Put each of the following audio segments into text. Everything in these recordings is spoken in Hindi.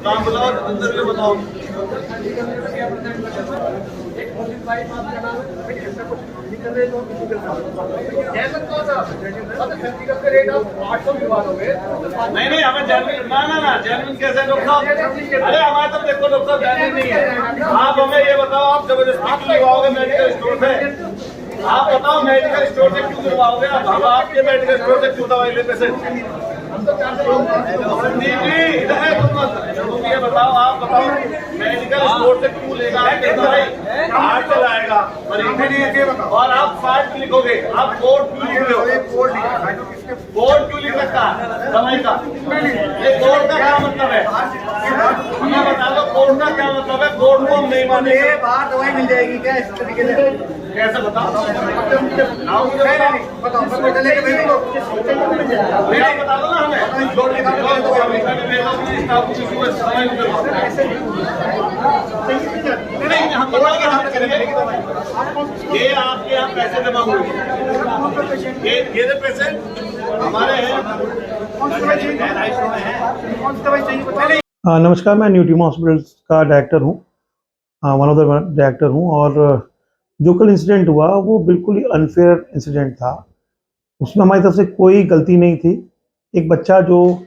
नाम बताओ, इंटरव्यू बताओ। नहीं नहीं, हमें जेन्युइन ना जेन्युइन कैसे डॉक्टर साहब? अरे हमारे तो देखो डॉक्टर साहब जेन्युइन नहीं है। आप हमें ये बताओ, आप जबरदस्ती क्यों लगवाओगे मेडिकल स्टोर से? आप बताओ मेडिकल स्टोर से क्यों करवाओगे? हम आपके मेडिकल स्टोर से क्यों दवाई लेते से? इधर है तुम ये बताओ, आप बताओ मेडिकल स्टोर से क्यों लेगा? दवाई कार्ड चलाएगा और आप फाइल लिखोगे, आप कोड क्यों लिख रहे हो? कोड क्यों लिख रखा है दवाई का? ये कोड का क्या मतलब है? हमें बता दो कोड का क्या मतलब है? कोड को हम नहीं मानेंगे। बाहर दवाई मिल जाएगी क्या इस तरीके से? कैसे बताओ? बताओ ना हमें। ये आपके यहाँ पैसे जमा हुए, ये पैसे हमारे हैं। नमस्कार, मैं न्यूट्रीमा हॉस्पिटल्स का डायरेक्टर हूँ, वन ऑफ द डायरेक्टर हूँ। और जो कल इंसिडेंट हुआ वो बिल्कुल ही अनफेयर इंसिडेंट था। उसमें हमारी तरफ से कोई गलती नहीं थी। एक बच्चा जो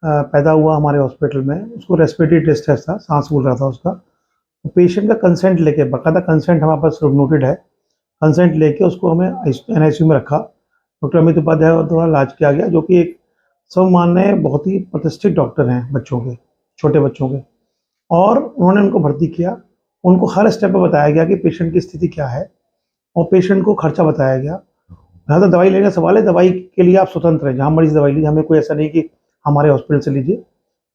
पैदा हुआ हमारे हॉस्पिटल में, उसको रेस्पिरेटरी डिस्ट्रेस था, सांस फूल रहा था उसका। तो पेशेंट का कंसेंट लेके, बाकायदा कंसेंट हमारे पास नोटेड है, कंसेंट लेके उसको हमें NICU में रखा। डॉक्टर अमित उपाध्याय द्वारा इलाज किया गया, जो कि एक सर्वमान्य बहुत ही प्रतिष्ठित डॉक्टर हैं बच्चों के, छोटे बच्चों के। और उन्होंने उनको भर्ती किया। उनको हर स्टेप पे बताया गया कि पेशेंट की स्थिति क्या है, और पेशेंट को खर्चा बताया गया। जहाँ तक दवाई लेने का सवाल है, दवाई के लिए आप स्वतंत्र हैं, जहाँ मरीज दवाई लीजिए। हमें कोई ऐसा नहीं कि हमारे हॉस्पिटल से लीजिए।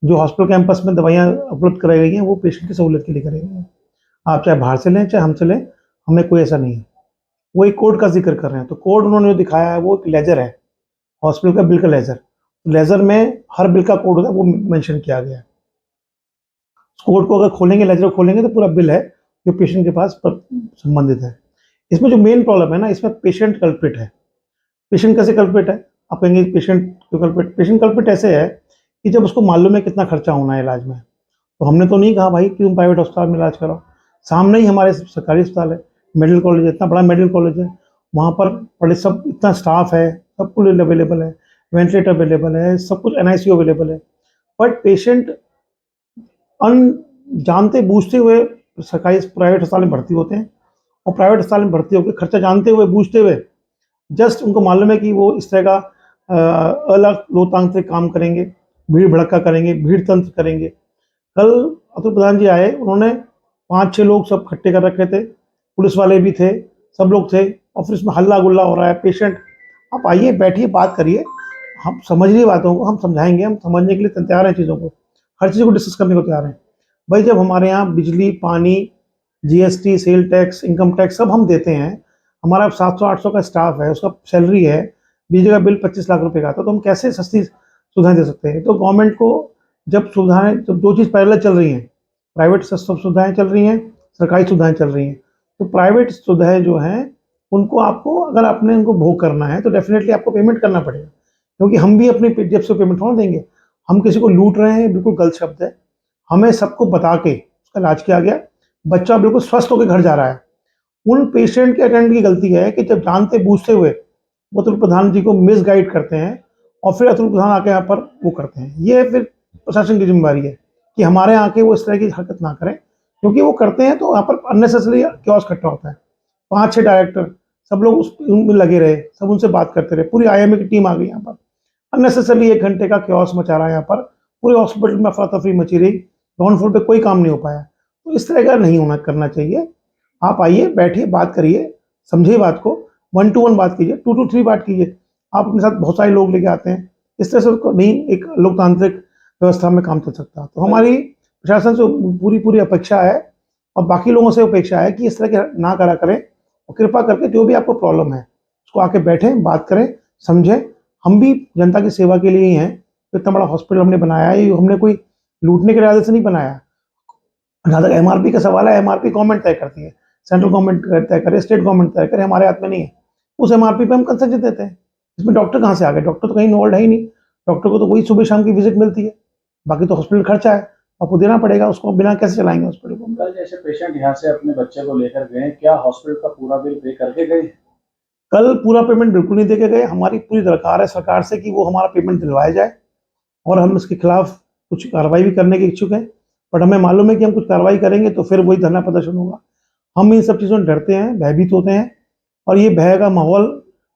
जो हॉस्पिटल कैंपस में दवाइयाँ उपलब्ध कराई गई हैं वो पेशेंट की सहूलियत के लिए कराई गई हैं। आप चाहे बाहर से लें चाहे हमसे लें, हमें कोई ऐसा नहीं है। वो एक कोड का जिक्र कर रहे हैं, तो कोड उन्होंने जो दिखाया है वो एक लेजर है, हॉस्पिटल का बिल का लेजर। लेजर में हर बिल का कोड होता है, वो मेंशन किया गया है। कोड को अगर खोलेंगे, लेजर खोलेंगे, तो पूरा बिल है जो पेशेंट के पास संबंधित है। इसमें जो मेन प्रॉब्लम है ना, इसमें पेशेंट कल्प्रिट है। पेशेंट कैसे कल्प्रिट है? आप कहेंगे पेशेंट क्यों कल्प्रिट? पेशेंट कल्प्रिट ऐसे है कि जब उसको मालूम है कितना खर्चा होना है इलाज में, तो हमने तो नहीं कहा भाई कि तुम प्राइवेट अस्पताल में इलाज कराओ। सामने ही हमारे सरकारी अस्पताल है, मेडिकल कॉलेज है, इतना बड़ा मेडिकल कॉलेज है, वहाँ पर बड़े सब इतना स्टाफ है, सब कुछ अवेलेबल है, वेंटिलेटर अवेलेबल है, सब कुछ NICU अवेलेबल है। बट पेशेंट जानते बूझते हुए सरकारी प्राइवेट अस्पताल में भर्ती होते हैं, और प्राइवेट अस्पताल में भर्ती होकर खर्चा जानते हुए बूझते हुए, जस्ट उनको मालूम है कि वो इस तरह का अलग लोकतांत्रिक काम करेंगे, भीड़ भड़का करेंगे, भीड़ तंत्र करेंगे। कल अतुल प्रधान जी आए, उन्होंने 5-6 लोग सब इकट्ठे कर रखे थे, पुलिस वाले भी थे, सब लोग थे, और फिर इसमें हल्ला गुल्ला हो रहा है। पेशेंट, आप आइए, बैठिए, बात करिए, हम समझ रही बातों को, हम समझाएंगे, हम समझने के लिए तैयार हैं, चीज़ों को, हर चीज़ को डिस्कस करने को तैयार हैं। भाई जब हमारे यहाँ बिजली, पानी, GST, sale tax, income tax सब हम देते हैं, हमारा 700-800 का स्टाफ है, उसका सैलरी है, बिजली का बिल 25 लाख रुपए का आता है, तो हम कैसे सस्ती सुविधाएं दे सकते हैं? तो गवर्नमेंट को जब सुविधाएं, जब दो चीज़ पैरेलल चल रही हैं, प्राइवेट सुविधाएं चल रही हैं, सरकारी सुविधाएं चल रही हैं, तो प्राइवेट सुविधाएं जो हैं उनको आपको, अगर आपने उनको भोग करना है तो डेफिनेटली आपको पेमेंट करना पड़ेगा, क्योंकि हम भी अपनी जेब से पेमेंट थोड़ा देंगे। हम किसी को लूट रहे हैं, बिल्कुल गलत शब्द है। हमें सबको बता के उसका इलाज किया गया, बच्चा बिल्कुल स्वस्थ होकर घर जा रहा है। उन पेशेंट के अटेंडेंट की गलती है कि जब जानते बूझते हुए वो अतुल प्रधान जी को मिसगाइड करते हैं, और फिर अतुल प्रधान आके यहाँ पर वो करते हैं। ये फिर प्रशासन की जिम्मेदारी है कि हमारे यहाँ के वो इस तरह की हरकत ना करें, क्योंकि वो करते हैं तो यहाँ पर अननेसेसरी क्योस इकट्ठा होता है। 5-6 डायरेक्टर सब लोग उनमें लगे रहे, सब उनसे बात करते रहे, पूरी IMA की टीम आ गई यहाँ पर, अननेसेसरली 1 घंटे का क्योस मचा रहा है यहाँ पर, पूरे हॉस्पिटल में अफरा तफरी मची रही, ग्राउंड फ्लोर पे कोई काम नहीं हो पाया। तो इस तरह का नहीं होना करना चाहिए। आप आइए, बैठिए, बात करिए, समझिए बात को, 1 to 1 बात कीजिए, 2 to 3 बात कीजिए। आप अपने साथ बहुत सारे लोग लेके आते हैं, इस तरह से नहीं एक लोकतांत्रिक व्यवस्था में काम चल सकता। तो हमारी प्रशासन से पूरी अपेक्षा है, और बाकी लोगों से अपेक्षा है कि इस तरह के ना करा करें, और कृपा करके जो भी आपको प्रॉब्लम है उसको आके बैठें, बात करें, समझें। हम भी जनता की सेवा के लिए ही हैं। इतना बड़ा हॉस्पिटल हमने बनाया है, हमने कोई लूटने के इरादे से नहीं बनाया। जहाँ तक MRP का सवाल है, MRP गवर्नमेंट तय करती है, सेंट्रल गवर्नमेंट तय करे, स्टेट गवर्नमेंट तय करे, हमारे हाथ में नहीं है। उस MRP पे हम कंसेशन देते हैं। इसमें डॉक्टर कहाँ से आ गए? डॉक्टर तो कहीं इन्वॉल्व है ही नहीं। डॉक्टर को तो वही सुबह शाम की विजिट मिलती है, बाकी तो हॉस्पिटल खर्चा है, आपको देना पड़ेगा, उसको बिना कैसे चलाएंगे हॉस्पिटल को। कल जैसे पेशेंट यहाँ से अपने बच्चे को लेकर गए, क्या हॉस्पिटल का पूरा बिल पे करके गए? कल पूरा पेमेंट बिल्कुल नहीं देके गए। हमारी पूरी दरकार है सरकार से कि वो हमारा पेमेंट दिलवाया जाए, और हम इसके खिलाफ कुछ कार्रवाई भी करने के इच्छुक हैं, बट हमें मालूम है कि हम कुछ कार्रवाई करेंगे तो फिर वही धरना प्रदर्शन होगा। हम इन सब चीज़ों से डरते हैं, भयभीत होते हैं, और ये भय का माहौल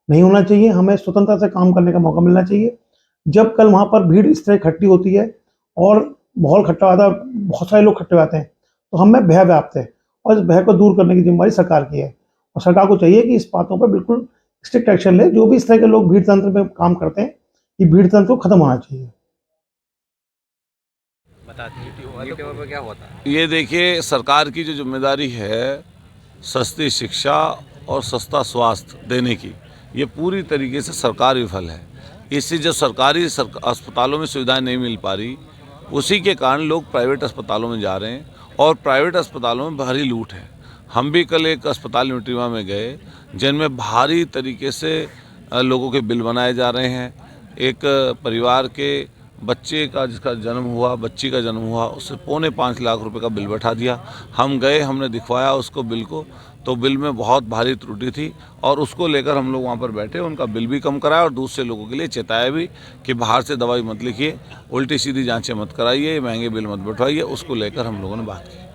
नहीं होना चाहिए। हमें स्वतंत्रता से काम करने का मौका मिलना चाहिए। जब कल वहाँ पर भीड़ इस तरह इकट्ठी होती है और माहौल इकट्ठा होता है, बहुत सारे लोग इकट्ठे आते हैं, तो हमें भय व्याप्त है, और इस भय को दूर करने की जिम्मेदारी सरकार की है। और सरकार को चाहिए कि इस बातों पर बिल्कुल स्ट्रिक्ट एक्शन ले। जो भी इस तरह के लोग भीड़ तंत्र में काम करते हैं, ये भीड़ तंत्र को खत्म होना चाहिए। क्या होता है? ये देखिए, सरकार की जो जिम्मेदारी है सस्ती शिक्षा और सस्ता स्वास्थ्य देने की, ये पूरी तरीके से सरकार विफल है। इससे जो सरकारी अस्पतालों में सुविधाएं नहीं मिल पा रही, उसी के कारण लोग प्राइवेट अस्पतालों में जा रहे हैं, और प्राइवेट अस्पतालों में भारी लूट है। हम भी कल एक अस्पताल न्यूट्रीमा में गए, जिनमें भारी तरीके से लोगों के बिल बनाए जा रहे हैं। एक परिवार के बच्चे का, जिसका जन्म हुआ, बच्ची का जन्म हुआ, उससे 4.25 लाख रुपए का बिल बैठा दिया। हम गए, हमने दिखवाया उसको बिल को, तो बिल में बहुत भारी त्रुटि थी, और उसको लेकर हम लोग वहाँ पर बैठे, उनका बिल भी कम कराया, और दूसरे लोगों के लिए चेताया भी कि बाहर से दवाई मत लिखिए, उल्टी सीधी जांचें मत कराइए, महंगे बिल मत बैठवाइए। उसको लेकर हम लोगों ने बात की।